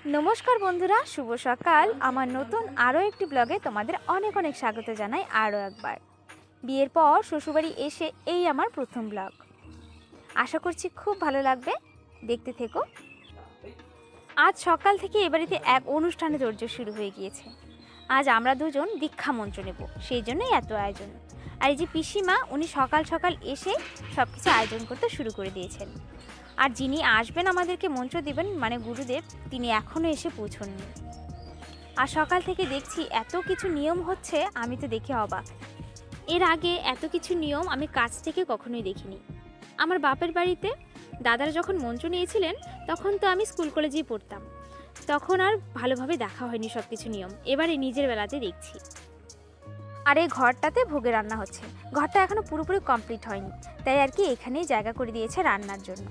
नमस्कार बंधुरा शुभ सकाल आमार नतून आरो एकटी ब्लगे तोमादेर अनेक अनेक स्वागत जानाई। आरो एकबार बियेर पर शशुरबाड़ी एसे एई आमार प्रथम ब्लग। आशा करछि खूब भालो लागबे, देखते थेको। आज सकाल थेके ए बाड़ीते एक अनुष्ठाने तोड़जोड़ शुरू हये गियेछे। आज आमरा दुजोन दीक्षा मंत्र नेब, सेई जोन्नोई एत आयोजन। आर एई जे पिसिमा उनी सकाल सकाल एसे सबकिछु आयोजन करते शुरू करे दियेछेन। আর যিনি আসবেন আমাদেরকে মন্ত্র দিবেন মানে গুরুদেব, তিনি এখনও এসে পৌঁছননি। আর সকাল থেকে দেখছি এত কিছু নিয়ম হচ্ছে, আমি তো দেখে অবাক। এর আগে এত কিছু নিয়ম আমি কাছ থেকে কখনোই দেখিনি। আমার বাপের বাড়িতে দাদারা যখন মন্ত্র নিয়েছিলেন তখন তো আমি স্কুল কলেজেই পড়তাম, তখন আর ভালোভাবে দেখা হয়নি সব কিছু নিয়ম। এবারে নিজের বেলাতে দেখছি। আর এই ঘরটাতে ভোগে রান্না হচ্ছে। ঘরটা এখনও পুরোপুরি কমপ্লিট হয়নি, তাই আর কি এখানেই জায়গা করে দিয়েছে রান্নার জন্য।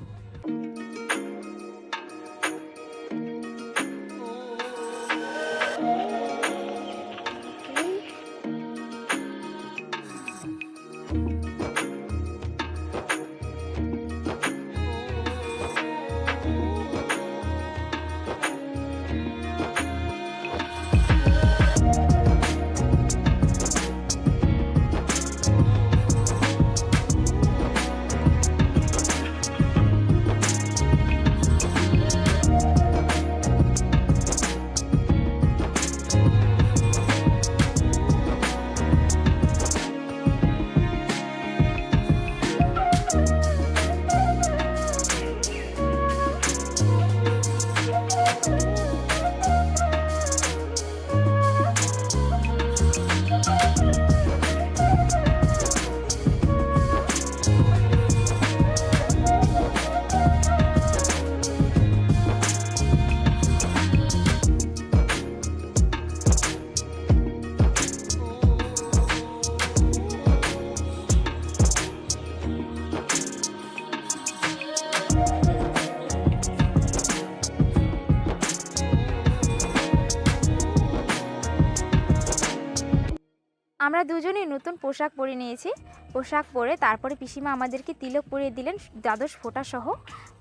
আমরা দুজনেই নতুন পোশাক পরে নিয়েছি। পোশাক পরে তারপরে পিসিমা আমাদেরকে তিলক পরিয়ে দিলেন দ্বাদশ ফোঁটা সহ।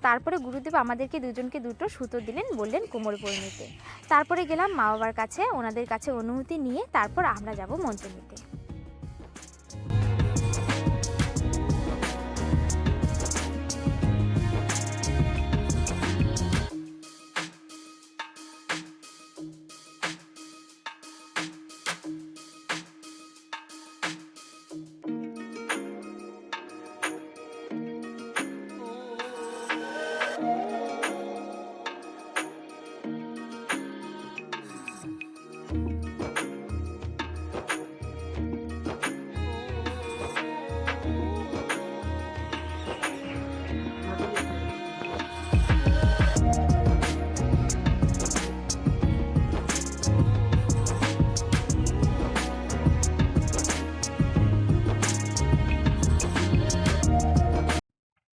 তারপরে গুরুদেব আমাদেরকে দুজনকে দুটো সুতো দিলেন, বললেন কোমরে পরে নিতে। তারপরে গেলাম মা বাবার কাছে, ওনাদের কাছে অনুমতি নিয়ে তারপর আমরা যাব মন্ত্র নিতে।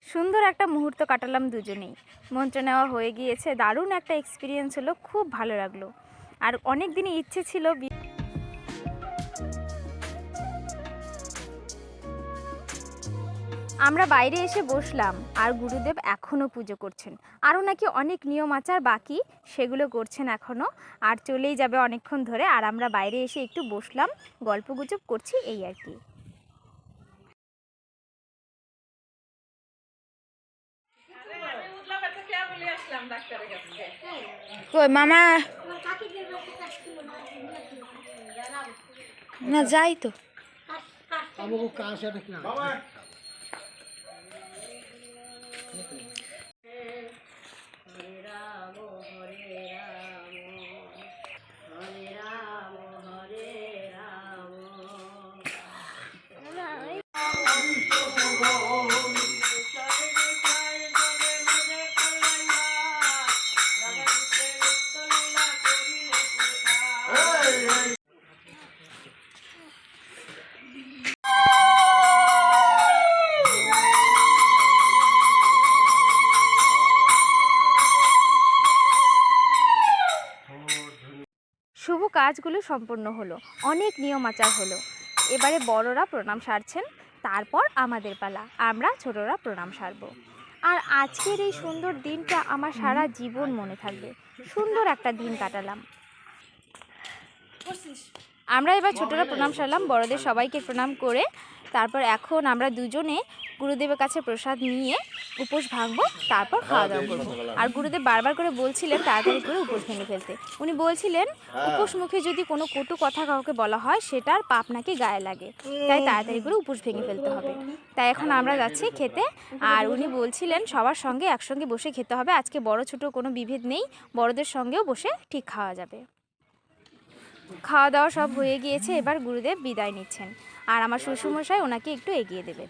সুন্দর একটা মুহূর্ত কাটালাম দুজনেই। মন্ত্র নেওয়া হয়ে গিয়েছে, দারুণ একটা এক্সপিরিয়েন্স হলো, খুব ভালো লাগলো। আর অনেক দিনই ইচ্ছে ছিল। আমরা বাইরে এসে বসলাম আর গুরুদেব এখনও পুজো করছেন। আরও নাকি অনেক নিয়ম আচার বাকি, সেগুলো করছেন এখনও, আর চলেই যাবে অনেকক্ষণ ধরে। আর আমরা বাইরে এসে একটু বসলাম, গল্পগুজব করছি, এই আর কি। কই মামা না যাই তো শুভ কাজগুলো সম্পূর্ণ হলো, অনেক নিয়ম আচার হলো। এবারে বড়রা প্রণাম সারছেন, তারপর আমাদের পালা, আমরা ছোটরা প্রণাম সারবো। আর আজকের এই সুন্দর দিনটা আমার সারা জীবন মনে থাকবে। সুন্দর একটা দিন কাটালাম। আমরা এবার ছোটরা প্রণাম সারলাম, বড়দের সবাইকে প্রণাম করে তারপর এখন আমরা দুজনে গুরুদেবের কাছে প্রসাদ নিয়ে উপোস ভাঙবো, তারপর খাওয়া দাওয়া করবো। আর গুরুদেব বারবার করে বলছিলেন তাড়াতাড়ি করে উপোস ভেঙে ফেলতে। উনি বলছিলেন উপোস মুখে যদি কোনো কটু কথা কাউকে বলা হয় সেটার পাপ নাকি গায়ে লাগে, তাই তাড়াতাড়ি করে উপোস ভেঙে ফেলতে হবে। তাই এখন আমরা যাচ্ছি খেতে। আর উনি বলছিলেন সবার সঙ্গে একসঙ্গে বসে খেতে হবে, আজকে বড় ছোট কোনো বিভেদ নেই, বড়দের সঙ্গেও বসে ঠিক খাওয়া যাবে। খাওয়া দাওয়া সব হয়ে গিয়েছে, এবার গুরুদেব বিদায় নিচ্ছেন আর আমার শ্বশুরমশাই ওনাকে একটু এগিয়ে দেবেন।